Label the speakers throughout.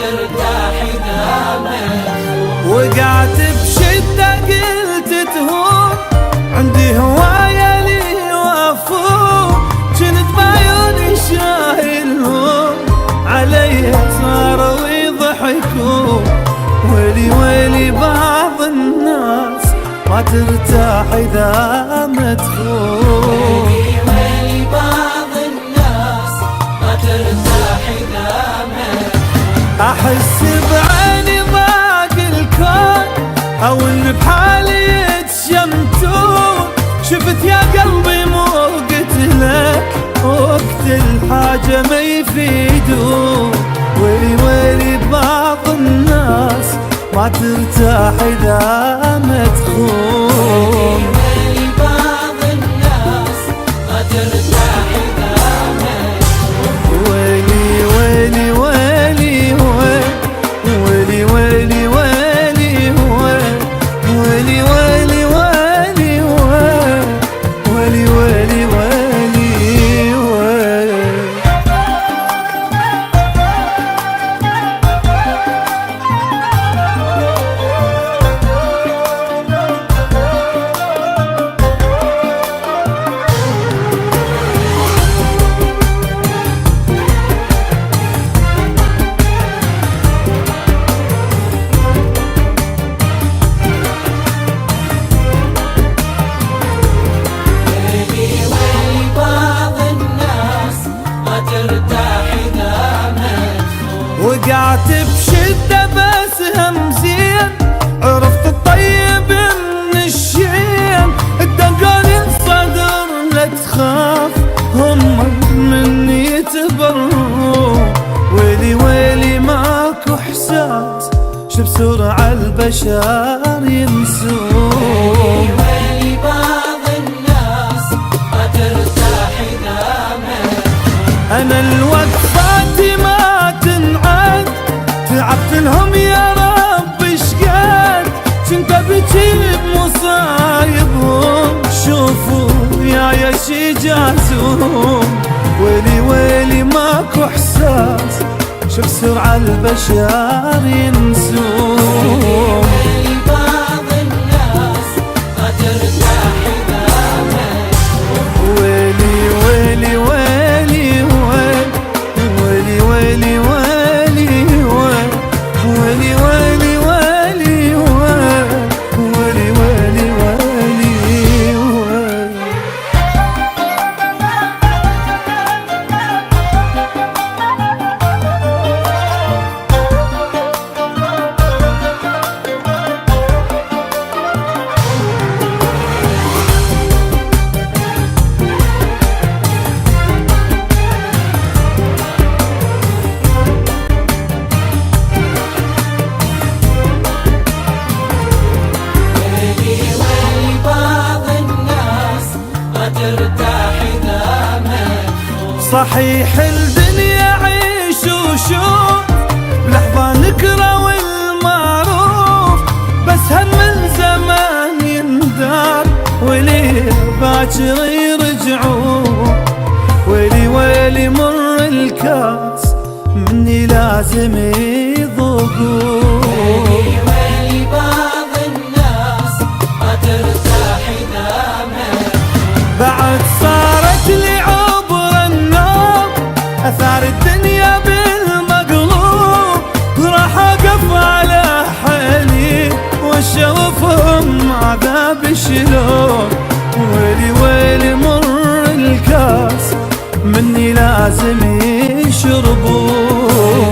Speaker 1: ترتاح إذا مدفون.
Speaker 2: وقعت بشدة قلت تهون، عندي هواية لي وافون، جنت بعيوني شايلهم علي صاروا يضحكون. ويلي ويلي بعض الناس ما ترتاح إذا مدفون.
Speaker 1: ويلي بعض الناس ما ترتاح إذا مدفون.
Speaker 2: أحس بعيني ضاق الكون أو إن بحالي يتشمتون. شفت يا قلبي مو قتلك وقت الحاجة ما يفيدون. ويلي ويلي بعض الناس ما ترتاح إذا مدخون.
Speaker 1: ويلي بعض الناس ما ترتاح إذا مدفون.
Speaker 2: ويلي ويلي ويلي ويلي ويلي ويلي ويلي ويلي ويلي ويلي ويلي ويلي ويلي. وقعت بشدة بس همزين، عرفت الطيب من الشين. الدقاني الصدر لا تخاف هم مني يتبرون. ويلي ويلي ماكو احساس شو بسرعة البشر ينسون.
Speaker 1: ويلي بعض الناس ما ترتاح إذا مدفون.
Speaker 2: أنا الوقفات ما تنعد، تعبت لهم يا رب شقد. كنت ابكي بمصايبهم، شوفوا يا شي جازوهم. ويلي ويلي ماكو احساس شو بسرعة البشر ينسون.
Speaker 1: ويلي بعض الناس ما ترتاح إذا مدفون.
Speaker 2: ويلي ويلي ويلي ويلي ويلي ويلي ويلي ويلي ويلي ويلي ويلي ويلي ويلي.
Speaker 1: ويلي بعض الناس ما ترتاح إذا مدفون.
Speaker 2: صحيح الدنيا عيش وشوف، بلحظة نكره والمعروف، بس هم من زمان يندار وليه باكر يرجعون. ويلي ويلي مر الكاس مني لازم يذوقون.
Speaker 1: ويلي بعض الناس ما ترتاح إذا مدفون.
Speaker 2: بعد صارت لي عبر النوم، أثار الدنيا بالمقلوب. راح أقف على حالي وأشوفهم عذاب شلون. ويلي ويلي مر الكاس مني لازم يشربون.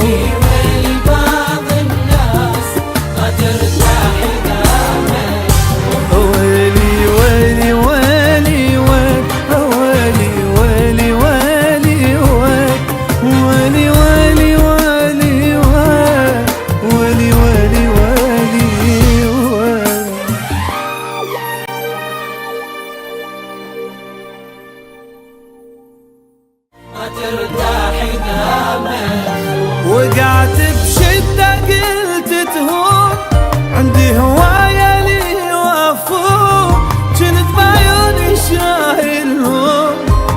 Speaker 1: ويلي بعض الناس ما ترتاح إذا مدفون.
Speaker 2: ويلي ويلي ويلي ويلي ويلي ويلي ويلي ويلي ويلي ويلي ويلي ويلي ويلي.
Speaker 1: ما ترتاح إذا مدفون.
Speaker 2: وقعت بشدة قلت تهون، عندي هواية لي وافون، جنت بعيوني شايلهم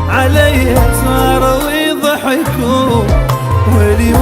Speaker 2: علي صاروا يضحكون. ويلي